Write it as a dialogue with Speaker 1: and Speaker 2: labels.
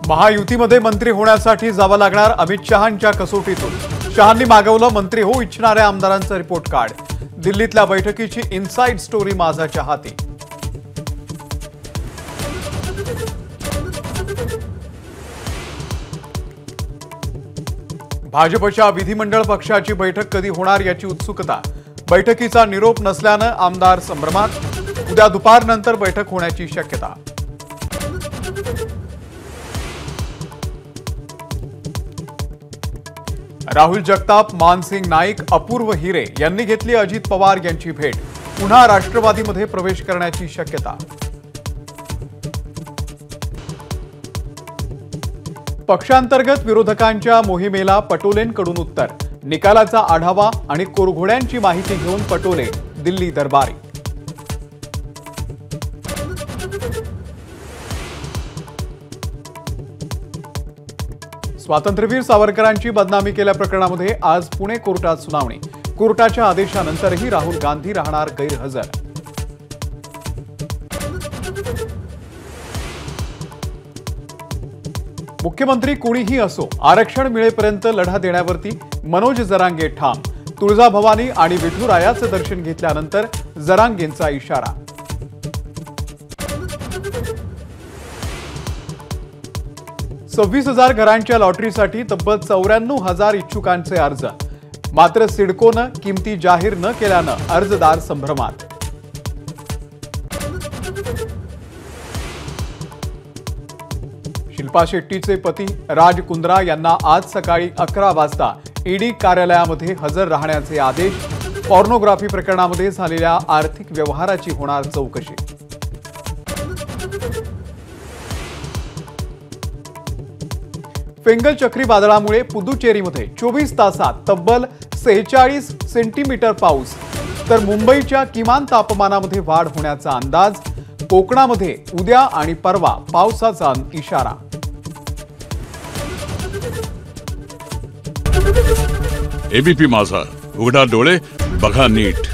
Speaker 1: महायुतीमध्ये मंत्री होण्यासाठी जावं लागणार अमित शहांच्या कसोटीतून। शहांनी मागवलं मंत्री होऊ इच्छिणाऱ्या आमदारांचं रिपोर्ट कार्ड। दिल्लीतल्या बैठकीची इनसाइड स्टोरी माझ्या हाती। भाजपच्या विधिमंडळ पक्षाची बैठक कधी होणार याची उत्सुकता। बैठकीचा निरोप नसल्यानं आमदार संभ्रमात। उद्या दुपारनंतर बैठक होण्याची शक्यता। राहुल जगताप, मानसिंग नाईक, अपूर्व हिरे यांनी घेतली अजित पवार यांची भेट। पुन्हा राष्ट्रवादीमध्ये प्रवेश करण्याची शक्यता। पक्षांतर्गत विरोधकांच्या मोहिमेला पटोलेंकडून उत्तर। निकालाचा आढावा आणि कोरघोड्यांची माहिती घेऊन पटोले दिल्ली दरबारी। स्वातंत्र्यवीर सावरकरांची बदनामी केल्या प्रकरणामध्ये आज पुणे कोर्टात सुनावणी। कोर्टाच्या आदेशानंतरही राहुल गांधी राहणार गैरहजर। मुख्यमंत्री कोणीही असो, आरक्षण मिळेपर्यंत लढा देण्यावरती मनोज जरांगे ठाम। तुळजाभवानी आणि विठुरायाचं दर्शन घेतल्यानंतर जरांगेंचा इशारा। हजार घरांच्या लॉटरीसाठी तब्बल 94,000 इच्छुकांचे अर्ज। मात्र सिडकोनं किमती जाहीर न केल्यानं अर्जदार संभ्रमात। शिल्पा शेट्टीचे पती राज कुंद्रा यांना आज सकाळी 11 वाजता ईडी कार्यालयामध्ये हजर राहण्याचे आदेश। पॉर्नोग्राफी प्रकरणामध्ये झालेल्या आर्थिक व्यवहाराची होणार चौकशी। फेंगल चक्रीवादळामुळे पुदुचेरीमध्ये 24 तासात तब्बल 46 सेंटीमीटर पाऊस। तर मुंबईच्या किमान तापमानामध्ये वाढ होण्याचा अंदाज। कोकणामध्ये उद्या आणि परवा पावसाचा इशारा।
Speaker 2: एबीपी माझा, उघडा डोळे बघा नीट।